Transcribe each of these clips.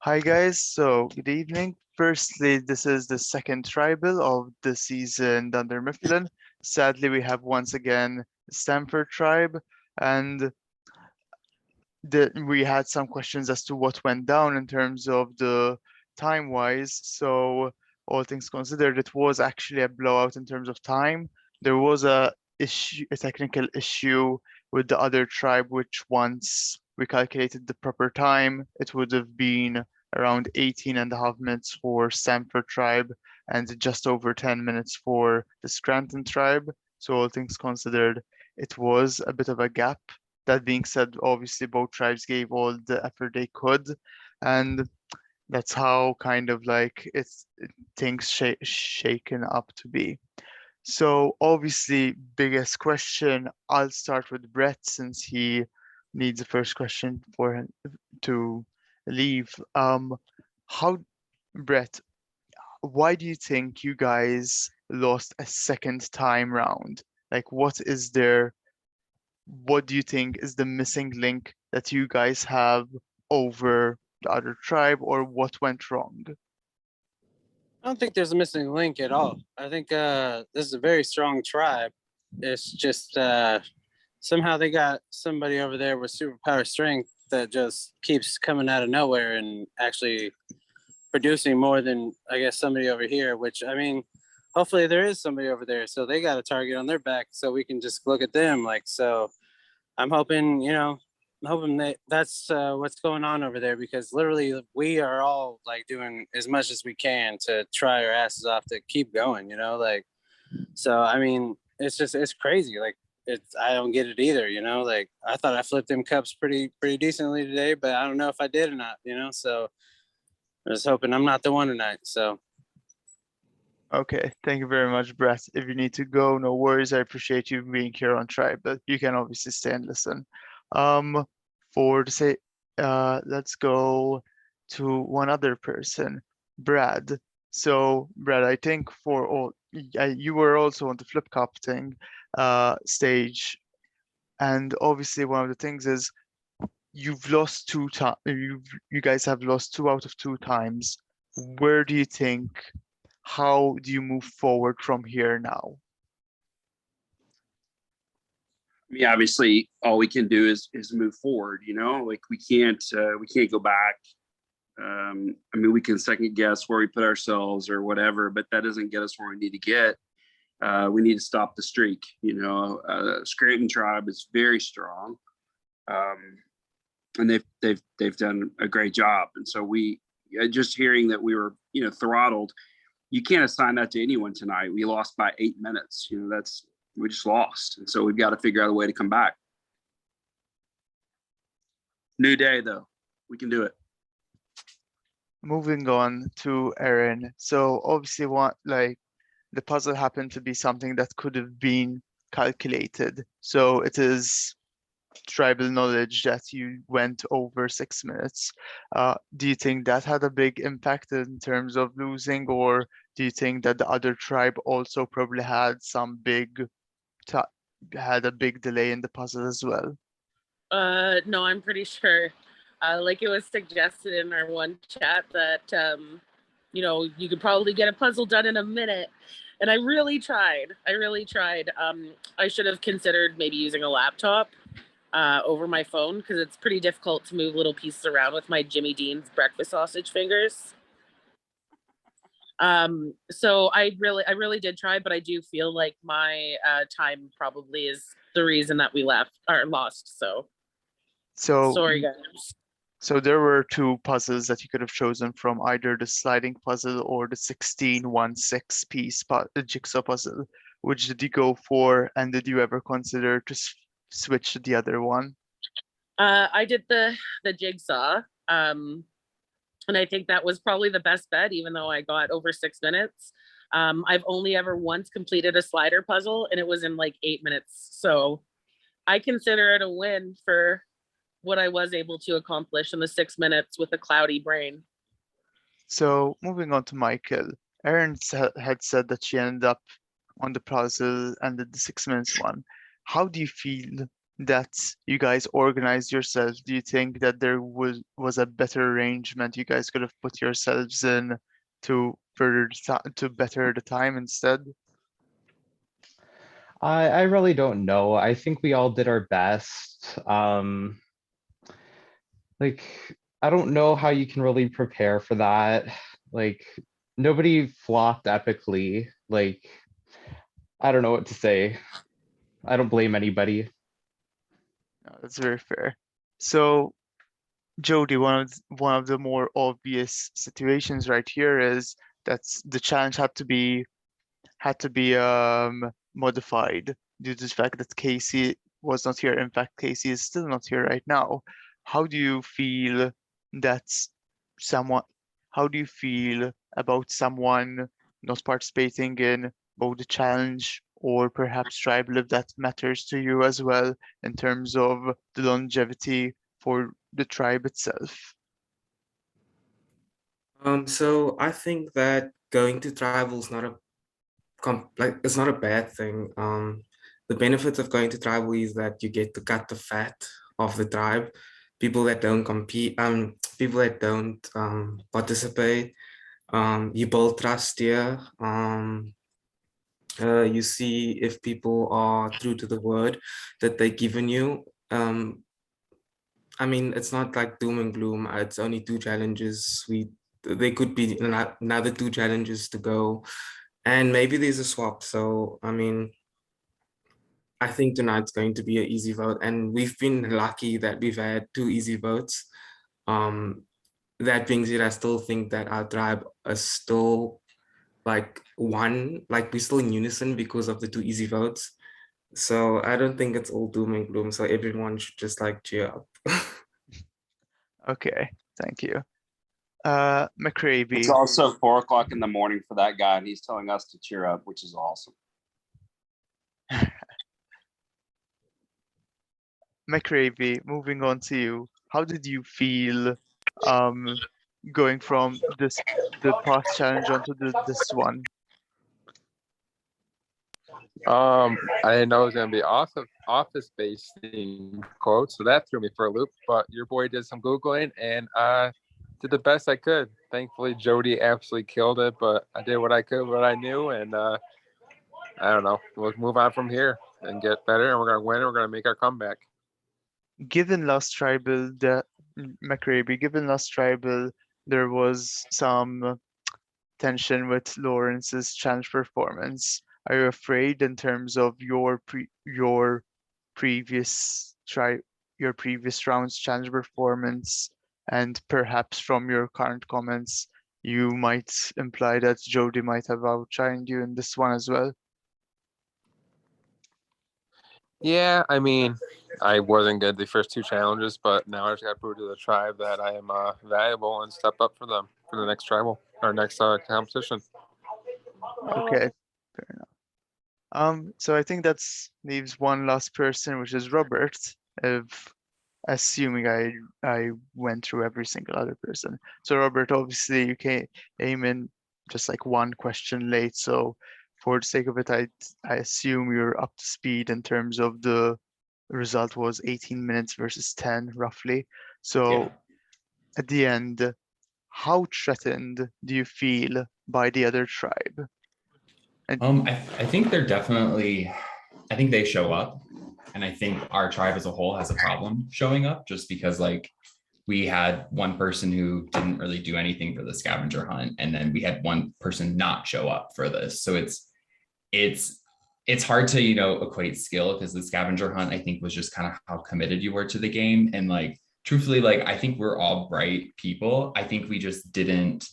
Hi guys, so good evening. Firstly, this is the second tribal of the season Dunder Mifflin. Sadly, we have once again Stamford tribe, and we had some questions as to what went down in terms of the time-wise. So, all things considered, it was actually a blowout in terms of time. There was a technical issue with the other tribe, which once we calculated the proper time, it would have been around 18 and a half minutes for Stamford tribe and just over 10 minutes for the Scranton tribe. So all things considered, it was a bit of a gap. That being said, obviously both tribes gave all the effort they could, and that's how kind of like things shaken up to be. So obviously, biggest question. I'll start with Brett since he needs the first question for him to leave. How, Brett, why do you think you guys lost a second time round? Like, what do you think is the missing link that you guys have over the other tribe, or what went wrong? I don't think there's a missing link at all. I think this is a very strong tribe. It's just somehow they got somebody over there with superpower strength that just keeps coming out of nowhere and actually producing more than I guess somebody over here. Which I mean, hopefully there is somebody over there, so they got a target on their back, so we can just look at them. Like so, I'm hoping I'm hoping that's what's going on over there because literally we are all like doing as much as we can to try our asses off to keep going. Like so. I mean, it's crazy. Like I don't get it either. Like I thought I flipped them cups pretty decently today, but I don't know if I did or not. So I was hoping I'm not the one tonight. So Okay, thank you very much, Brett. If you need to go, no worries. I appreciate you being here on Tribe, but you can obviously stay and listen. Um, for to say, let's go to one other person, Brad. So, Brad, I think for all, you were also on the flip cup thing, stage, and obviously one of the things is you've lost two times. You guys have lost two out of two times. Where do you think? How do you move forward from here now? I mean, obviously, all we can do is move forward. Like we can't go back. I mean, we can second guess where we put ourselves or whatever, but that doesn't get us where we need to get. We need to stop the streak. Scranton tribe is very strong, and they've done a great job. And so we just hearing that we were throttled. You can't assign that to anyone tonight. We lost by 8 minutes. We just lost, and so we've got to figure out a way to come back. New day, though. We can do it. Moving on to Erin. So obviously the puzzle happened to be something that could have been calculated. So it is tribal knowledge that you went over 6 minutes. Do you think that had a big impact in terms of losing, or do you think that the other tribe also probably had had a big delay in the puzzle as well? No, I'm pretty sure. Like it was suggested in our one chat that you could probably get a puzzle done in a minute. And I really tried. I should have considered maybe using a laptop over my phone because it's pretty difficult to move little pieces around with my Jimmy Dean's breakfast sausage fingers. So I really did try, but I do feel like my time probably is the reason that we left or lost. So sorry, guys. So there were two puzzles that you could have chosen from, either the sliding puzzle or the 16-1-6 piece jigsaw puzzle. Which did you go for, and did you ever consider to switch to the other one? I did the jigsaw, and I think that was probably the best bet, even though I got over 6 minutes. I've only ever once completed a slider puzzle, and it was in like 8 minutes. So I consider it a win for what I was able to accomplish in the 6 minutes with a cloudy brain. So moving on to Michael, Erin had said that she ended up on the puzzle and the 6 minutes one. How do you feel that you guys organized yourselves, do you think that there was a better arrangement you guys could have put yourselves in to to better the time instead? I really don't know. I think we all did our best. Like, I don't know how you can really prepare for that. Like, nobody flopped epically. Like, I don't know what to say. I don't blame anybody. No, that's very fair. So, Jody, one of the more obvious situations right here is that the challenge had to be modified due to the fact that Casey was not here. In fact, Casey is still not here right now. How do you feel that someone, how do you feel about someone not participating in both the challenge or perhaps tribal if that matters to you as well in terms of the longevity for the tribe itself? So I think that going to tribal is not a like it's not a bad thing. The benefits of going to tribal is that you get to cut the fat of the tribe. People that don't compete, people that don't participate, you build trust here. You see if people are true to the word that they've given you. I mean, it's not like doom and gloom. It's only 2 challenges. There could be another 2 challenges to go, and maybe there's a swap. So I mean, I think tonight's going to be an easy vote, and we've been lucky that we've had 2 easy votes. That being said, I still think that our tribe is still like one, like we're still in unison because of the 2 easy votes. So I don't think it's all doom and gloom. So everyone should just like cheer up. Okay, thank you. It's McCravey, also 4 o'clock in the morning for that guy, and he's telling us to cheer up, which is awesome. McCravey, moving on to you. How did you feel going from the past challenge onto this one? I didn't know it was gonna be office-based theme quote, so that threw me for a loop. But your boy did some Googling and did the best I could. Thankfully, Jody absolutely killed it, but I did what I could, what I knew, and I don't know. We'll move on from here and get better, and we're gonna win. And we're gonna make our comeback. Given Lost Tribal, McCravey, given Lost Tribal, there was some tension with Lawrence's challenge performance. Are you afraid in terms of your previous your previous round's challenge performance, and perhaps from your current comments, you might imply that Jody might have outshined you in this one as well? Yeah, I mean, I wasn't good the first 2 challenges, but now I just got to prove to the tribe that I am valuable and step up for them for the next tribal or next competition. Okay, fair enough. So I think that's leaves one last person, which is Robert. If assuming I went through every single other person. So Robert, obviously you came in just like one question late. So for the sake of it, I assume you're up to speed in terms of the result was 18 minutes versus 10 roughly. So Yeah. at the end, how threatened do you feel by the other tribe? And I think they're definitely, I think they show up, and I think our tribe as a whole has a problem showing up just because like we had one person who didn't really do anything for the scavenger hunt, and then we had one person not show up for this. So it's hard to, you know, equate skill because the scavenger hunt, I think, was just kind of how committed you were to the game. And like, truthfully, like, I think we're all bright people. I think we just didn't,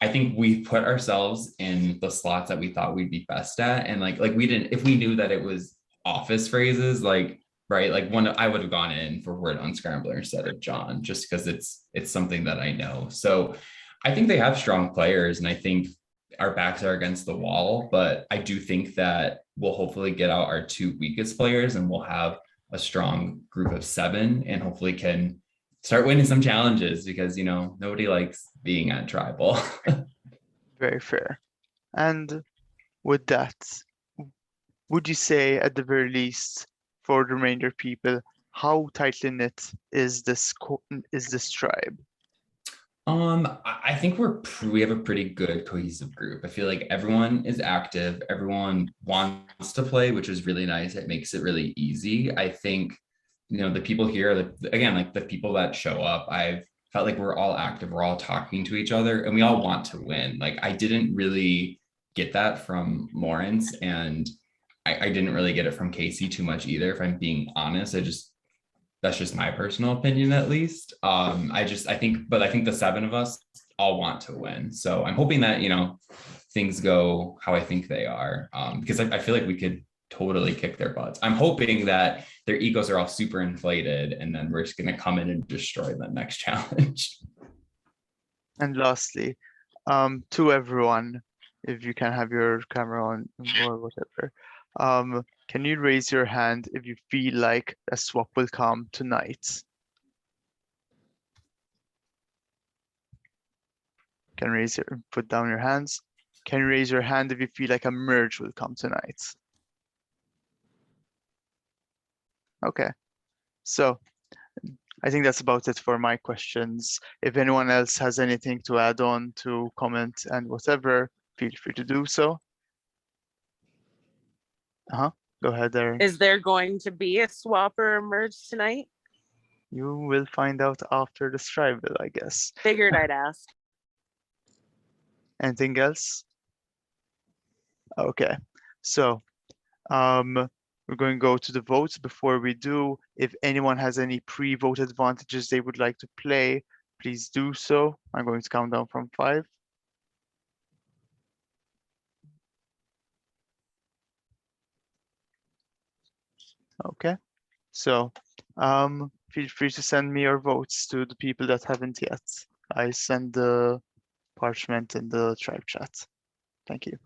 I think we put ourselves in the slots that we thought we'd be best at. And like we didn't, if we knew that it was office phrases, like, right, like one, I would have gone in for word unscrambler instead of John, just because it's something that I know. So I think they have strong players, and I think our backs are against the wall, but I do think that we'll hopefully get out our 2 weakest players and we'll have a strong group of 7 and hopefully can start winning some challenges because, you know, nobody likes being at tribal. very fair. And with that, would you say at the very least for the remainder people, how tightly knit is this tribe? I think we have a pretty good cohesive group. I feel like everyone is active, everyone wants to play, which is really nice. It makes it really easy. I think, the people here, again, like the people that show up, I've felt like we're all active, we're all talking to each other, and we all want to win. Like I didn't really get that from Lawrence, and I didn't really get it from Casey too much either, if I'm being honest. That's just my personal opinion, at least. I think the 7 of us all want to win. So I'm hoping that, things go how I think they are, because I feel like we could totally kick their butts. I'm hoping that their egos are all super inflated, and then we're just going to come in and destroy the next challenge. And lastly, to everyone, if you can have your camera on or whatever, can you raise your hand if you feel like a swap will come tonight? Put down your hands. Can you raise your hand if you feel like a merge will come tonight? Okay, so I think that's about it for my questions. If anyone else has anything to add on, to comment and whatever, feel free to do so. Go ahead, Erin. Is there going to be a swap or a merge tonight? You will find out after the Strival, I guess. Figured I'd ask. Anything else? Okay, so we're going to go to the votes. Before we do, if anyone has any pre-vote advantages they would like to play, please do so. I'm going to count down from 5. Okay, so feel free to send me your votes to the people that haven't yet. I send the parchment in the tribe chat. Thank you.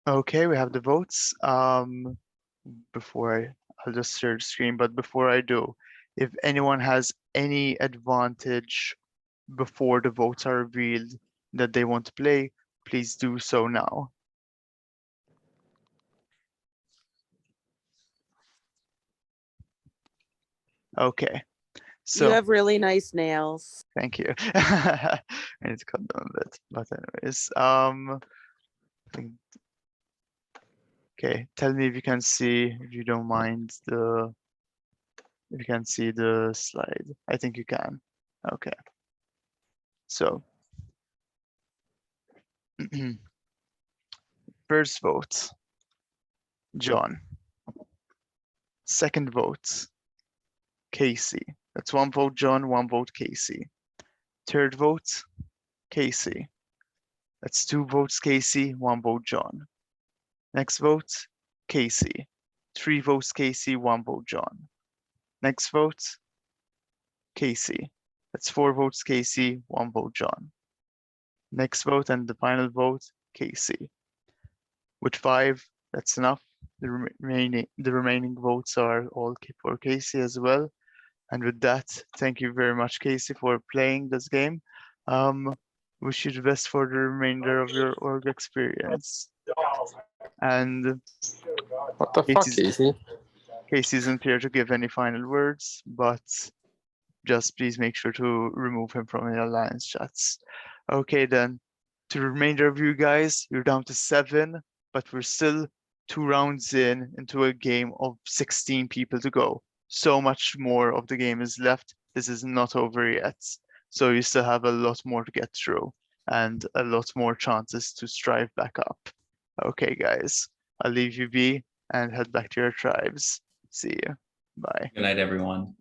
Okay, we have the votes. I'll just share the screen, but before I do, if anyone has any advantage before the votes are revealed that they want to play, please do so now. Okay, so You have really nice nails. thank you. I need to cut them a bit, but anyways, okay, tell me if you can see, if you don't mind if you can see the slide. I think you can. Okay. So first vote, John. Second vote, Casey. That's 1 vote John, 1 vote Casey. Third vote, Casey. That's 2 votes Casey, 1 vote John. Next vote, Casey. 3 votes Casey, 1 vote John. Next vote, Casey. That's 4 votes Casey, 1 vote John. Next vote and the final vote, Casey. With 5, that's enough. The remaining votes are all for Casey as well. And with that, thank you very much, Casey, for playing this game. Wish you the best for the remainder of your org experience. And What the fuck, Casey? Casey isn't here to give any final words, but just please make sure to remove him from your alliance chats. Okay, then, to the remainder of you guys, you're down to 7, but we're still 2 rounds into a game of 16 people to go. So much more of the game is left. this is not over yet. So you still have a lot more to get through and a lot more chances to strive back up. Okay, guys, I'll leave you be and head back to your tribes. See you. Bye. Good night, everyone.